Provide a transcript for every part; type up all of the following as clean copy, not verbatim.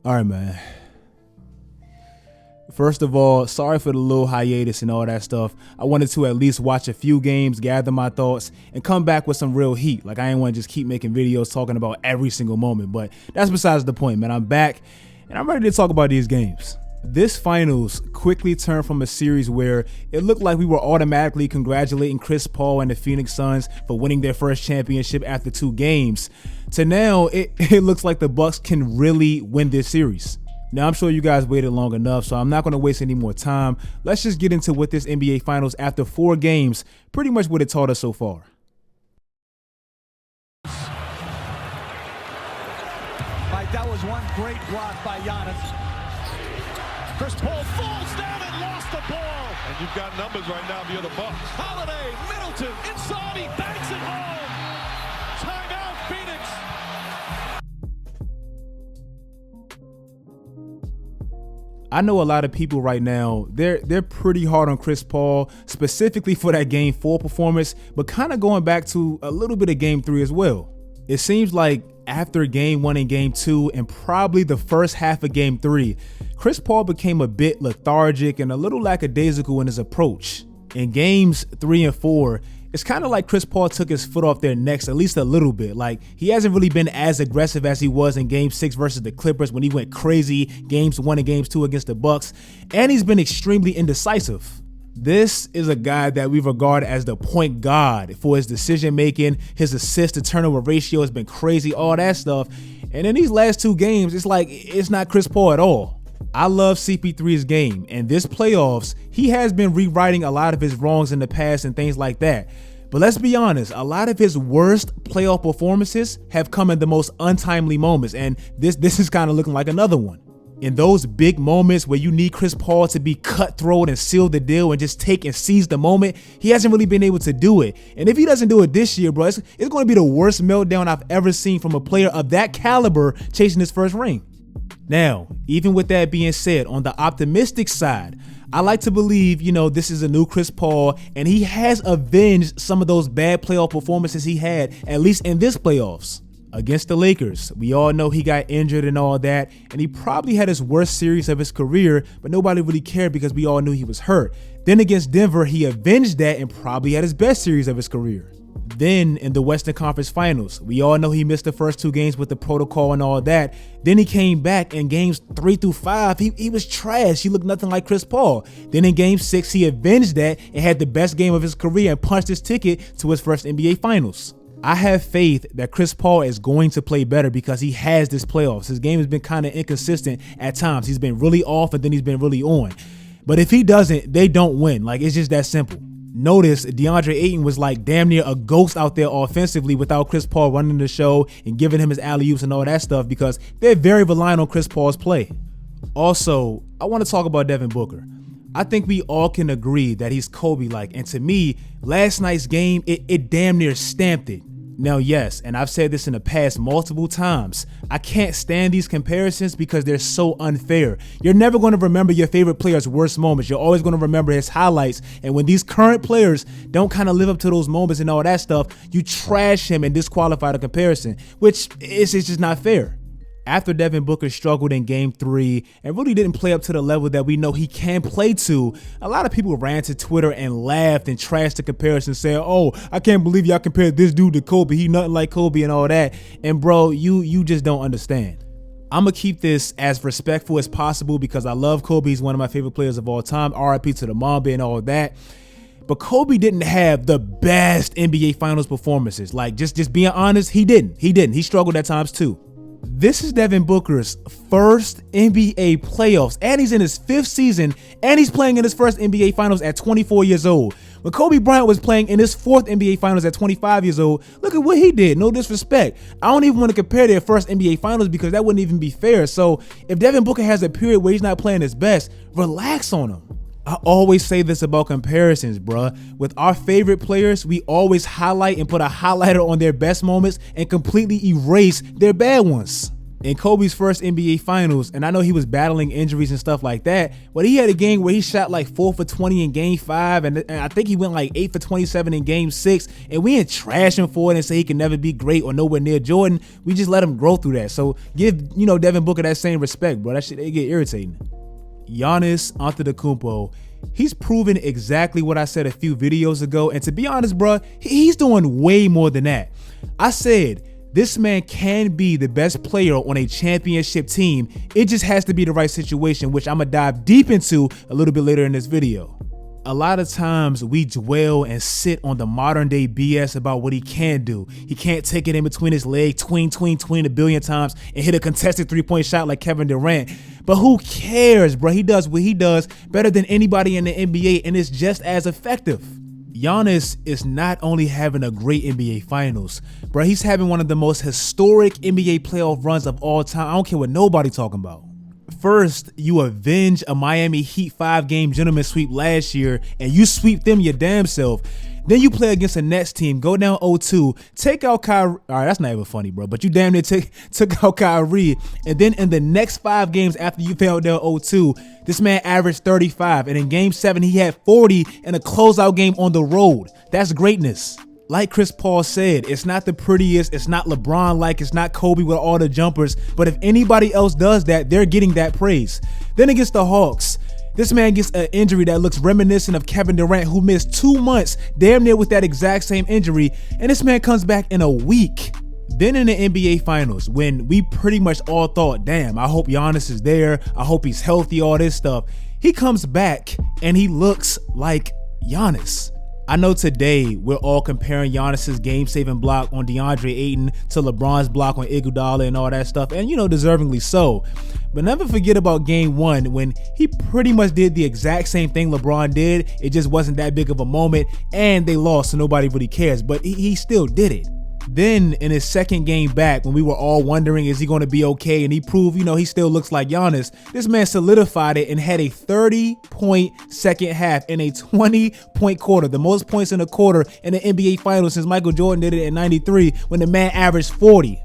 All right, man. First of all, sorry for the little hiatus and all that stuff. I wanted to at least watch a few games, gather my thoughts, and come back with some real heat. Like, I ain't want to just keep making videos talking about every single moment, but that's besides the point, man. I'm back, and I'm ready to talk about these games. This finals quickly turned from a series where it looked like we were automatically congratulating Chris Paul and the Phoenix Suns for winning their first championship after 2 games, to now it looks like the Bucks can really win this series. Now, I'm sure you guys waited long enough, so I'm not going to waste any more time. Let's just get into what this NBA Finals after 4 games, pretty much what it taught us so far. That was one great block by Giannis. Chris Paul falls down and lost the ball. And you've got numbers right now if you're the Bucks. Holiday, Middleton, inside, he banks it home. Timeout, Phoenix. I know a lot of people right now, they're pretty hard on Chris Paul, specifically for that Game 4 performance, but kind of going back to a little bit of Game 3 as well. It seems like after Game 1 and Game 2 and probably the first half of Game 3, Chris Paul became a bit lethargic and a little lackadaisical in his approach. In Games 3 and 4, it's kind of like Chris Paul took his foot off their necks at least a little bit. Like, he hasn't really been as aggressive as he was in Game 6 versus the Clippers when he went crazy Games 1 and Games 2 against the Bucks, and he's been extremely indecisive. This is a guy that we regard as the point god for his decision making. His assist to turnover ratio has been crazy, all that stuff. And in these last 2 games, it's like it's not Chris Paul at all. I love CP3's game, and this playoffs, he has been rewriting a lot of his wrongs in the past and things like that. But let's be honest, a lot of his worst playoff performances have come in the most untimely moments, and this is kind of looking like another one. In those big moments where you need Chris Paul to be cutthroat and seal the deal and just take and seize the moment, he hasn't really been able to do it. And if he doesn't do it this year, bro, it's going to be the worst meltdown I've ever seen from a player of that caliber chasing his first ring. Now, even with that being said, on the optimistic side, I like to believe, this is a new Chris Paul, and he has avenged some of those bad playoff performances he had, at least in this playoffs. Against the Lakers, we all know he got injured and all that, and he probably had his worst series of his career, but nobody really cared because we all knew he was hurt. Then against Denver, he avenged that and probably had his best series of his career. Then in the Western Conference Finals, we all know he missed the first 2 games with the protocol and all that. Then he came back in Games 3 through 5. He was trash. He looked nothing like Chris Paul. Then in Game 6, he avenged that and had the best game of his career and punched his ticket to his first NBA Finals. I have faith that Chris Paul is going to play better because he has this playoffs. His game has been kind of inconsistent at times. He's been really off and then he's been really on. But if he doesn't, they don't win. Like, it's just that simple. Notice DeAndre Ayton was like damn near a ghost out there offensively without Chris Paul running the show and giving him his alley-oops and all that stuff because they're very reliant on Chris Paul's play. Also, I want to talk about Devin Booker. I think we all can agree that he's Kobe-like, and to me, last night's game, it damn near stamped it. Now, yes, and I've said this in the past multiple times, I can't stand these comparisons because they're so unfair. You're never going to remember your favorite player's worst moments. You're always going to remember his highlights. And when these current players don't kind of live up to those moments and all that stuff, you trash him and disqualify the comparison, which is just not fair. After Devin Booker struggled in Game 3 and really didn't play up to the level that we know he can play to, a lot of people ran to Twitter and laughed and trashed the comparison, saying, "Oh, I can't believe y'all compared this dude to Kobe. He nothing like Kobe," and all that. And bro, you just don't understand. I'm going to keep this as respectful as possible because I love Kobe. He's one of my favorite players of all time. RIP to the Mamba and all that. But Kobe didn't have the best NBA Finals performances. Like, just being honest, he didn't. He struggled at times too. This is Devin Booker's first NBA playoffs, and he's in his 5th season, and he's playing in his first NBA Finals at 24 years old. When Kobe Bryant was playing in his 4th NBA Finals at 25 years old, look at what he did. No disrespect. I don't even want to compare their first NBA Finals because that wouldn't even be fair. So if Devin Booker has a period where he's not playing his best, relax on him. I always say this about comparisons, bruh. With our favorite players, we always highlight and put a highlighter on their best moments and completely erase their bad ones. in Kobe's first NBA Finals, and I know he was battling injuries and stuff like that, but he had a game where he shot like 4 for 20 in game 5, and I think he went like 8 for 27 in game 6, and we didn't trash him for it and say he can never be great or nowhere near Jordan. We just let him grow through that. So give, Devin Booker that same respect, bro. That shit, they get irritating. Giannis Antetokounmpo, he's proven exactly what I said a few videos ago, and to be honest, bro, he's doing way more than that. I said, this man can be the best player on a championship team. It just has to be the right situation, which I'm gonna dive deep into a little bit later in this video. A lot of times we dwell and sit on the modern day BS about what he can do. He can't take it in between his legs, tween a billion times and hit a contested 3-point shot like Kevin Durant. But who cares, bro? He does what he does better than anybody in the NBA, and it's just as effective. Giannis is not only having a great NBA Finals, bro, he's having one of the most historic NBA playoff runs of all time. I don't care what nobody talking about. First, you avenge a Miami Heat 5-game gentleman sweep last year, and you sweep them your damn self. Then you play against a Nets team, go down 0-2, take out Kyrie. All right, that's not even funny, bro, but you damn near took out Kyrie. And then in the next 5 games after you fell down 0-2, this man averaged 35. And in game 7, he had 40 in a closeout game on the road. That's greatness. Like Chris Paul said, it's not the prettiest, it's not LeBron-like, it's not Kobe with all the jumpers, but if anybody else does that, they're getting that praise. Then against the Hawks, this man gets an injury that looks reminiscent of Kevin Durant, who missed 2 months damn near with that exact same injury, and this man comes back in a week. Then in the NBA Finals, when we pretty much all thought, damn, I hope Giannis is there, I hope he's healthy, all this stuff, he comes back and he looks like Giannis. I know today we're all comparing Giannis's game-saving block on DeAndre Ayton to LeBron's block on Iguodala and all that stuff, and deservingly so. But never forget about game 1 when he pretty much did the exact same thing LeBron did. It just wasn't that big of a moment, and they lost, so nobody really cares, but he still did it. Then in his second game back, when we were all wondering, is he going to be okay? And he proved, he still looks like Giannis. This man solidified it and had a 30-point second half and a 20-point quarter, the most points in a quarter in the NBA Finals since Michael Jordan did it in '93 when the man averaged 40.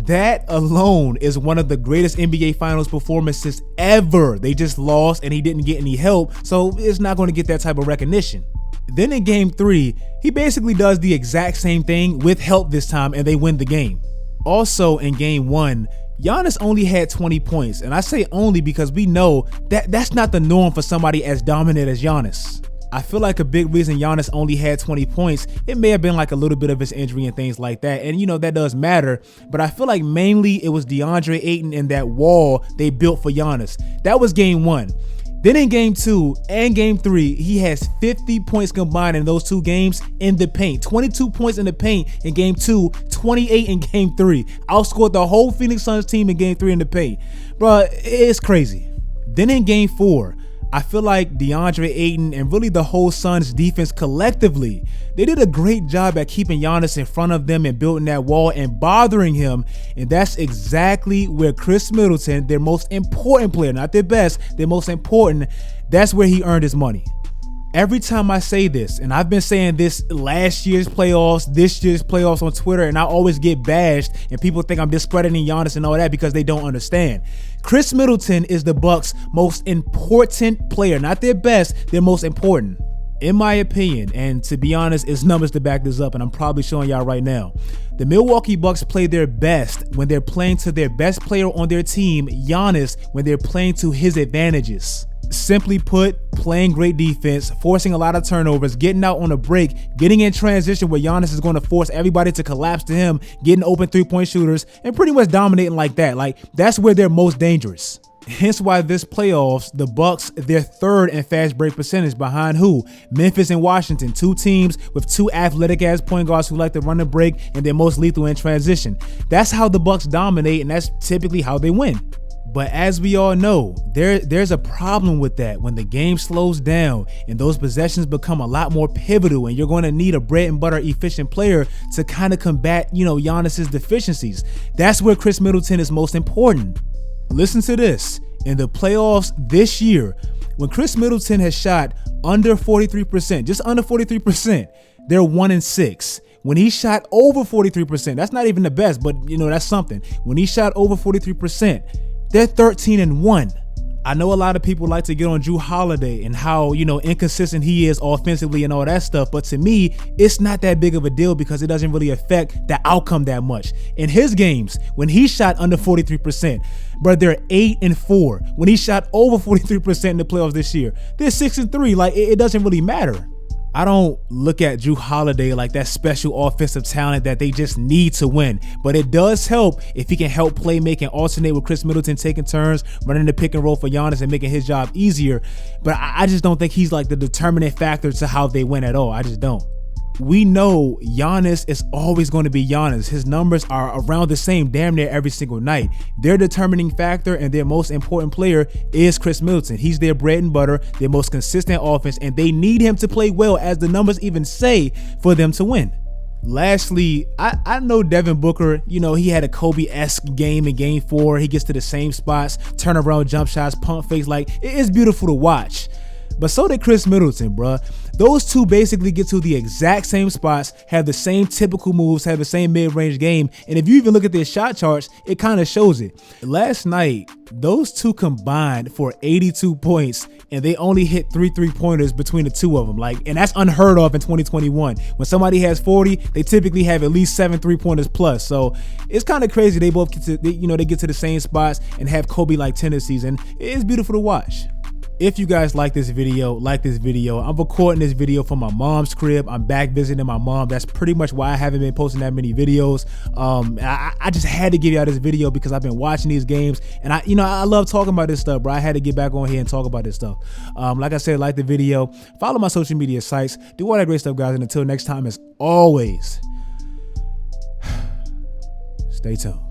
That alone is one of the greatest NBA Finals performances ever. They just lost and he didn't get any help, so it's not going to get that type of recognition. Then in game 3, he basically does the exact same thing with help this time, and they win the game. Also in game 1, Giannis only had 20 points, and I say only because we know that that's not the norm for somebody as dominant as Giannis. I feel like a big reason Giannis only had 20 points, it may have been like a little bit of his injury and things like that, and that does matter, but I feel like mainly it was DeAndre Ayton and that wall they built for Giannis. That was game 1. Then in game 2 and game 3, he has 50 points combined in those 2 games in the paint. 22 points in the paint in game 2, 28 in game 3. Outscored the whole Phoenix Suns team in game 3 in the paint. Bro, it's crazy. Then in game 4, I feel like DeAndre Ayton and really the whole Suns defense collectively, they did a great job at keeping Giannis in front of them and building that wall and bothering him. And that's exactly where Chris Middleton, their most important player, not their best, their most important, that's where he earned his money. Every time I say this, and I've been saying this last year's playoffs, this year's playoffs on Twitter, and I always get bashed, and people think I'm discrediting Giannis and all that because they don't understand. Chris Middleton is the Bucks' most important player, not their best, their most important. In my opinion, and to be honest, it's numbers to back this up, and I'm probably showing y'all right now. The Milwaukee Bucks play their best when they're playing to their best player on their team, Giannis, when they're playing to his advantages. Simply put, playing great defense, forcing a lot of turnovers, getting out on a break, getting in transition where Giannis is going to force everybody to collapse to him, getting open 3-point shooters, and pretty much dominating like that. Like, that's where they're most dangerous. Hence why this playoffs, the Bucks, they're 3rd in fast break percentage behind who? Memphis and Washington, 2 teams with 2 athletic-ass point guards who like to run the break and they're most lethal in transition. That's how the Bucks dominate, and that's typically how they win. But as we all know, there's a problem with that. When the game slows down and those possessions become a lot more pivotal, and you're going to need a bread and butter efficient player to kind of combat, Giannis's deficiencies. That's where Chris Middleton is most important. Listen to this. In the playoffs this year, when Chris Middleton has shot under 43%, just under 43%, they're 1-6. When he shot over 43%, that's not even the best, but that's something. When he shot over 43%, they're 13-1. I know a lot of people like to get on Jrue Holiday and how, inconsistent he is offensively and all that stuff. But to me, it's not that big of a deal because it doesn't really affect the outcome that much. In his games, when he shot under 43%, bro, they're 8-4. When he shot over 43% in the playoffs this year, they're 6-3. Like, it doesn't really matter. I don't look at Jrue Holiday like that special offensive talent that they just need to win. But it does help if he can help play make and alternate with Chris Middleton taking turns, running the pick and roll for Giannis and making his job easier. But I just don't think he's like the determining factor to how they win at all. I just don't. We know Giannis is always going to be Giannis. His numbers are around the same damn near every single night. Their determining factor and their most important player is Chris Middleton. He's their bread and butter, their most consistent offense, and they need him to play well, as the numbers even say, for them to win. Lastly, I know Devin Booker, he had a Kobe-esque game in game 4. He gets to the same spots, turnaround jump shots, pump fakes. Like, it is beautiful to watch. But so did Chris Middleton, bruh. Those two basically get to the exact same spots, have the same typical moves, have the same mid-range game. And if you even look at their shot charts, it kind of shows it. Last night, those two combined for 82 points, and they only hit 3 3-pointers between the two of them. And that's unheard of in 2021. When somebody has 40, they typically have at least 7 3-pointers plus. So it's kind of crazy. They both get to, they get to the same spots and have Kobe-like tendencies, and it's beautiful to watch. If you guys like this video, I'm recording this video from my mom's crib. I'm back visiting my mom. That's pretty much why I haven't been posting that many videos. I just had to give y'all this video because I've been watching these games, and I love talking about this stuff, bro. I had to get back on here and talk about this stuff. Like I said, like the video, follow my social media sites, do all that great stuff, guys. And until next time, as always, stay tuned.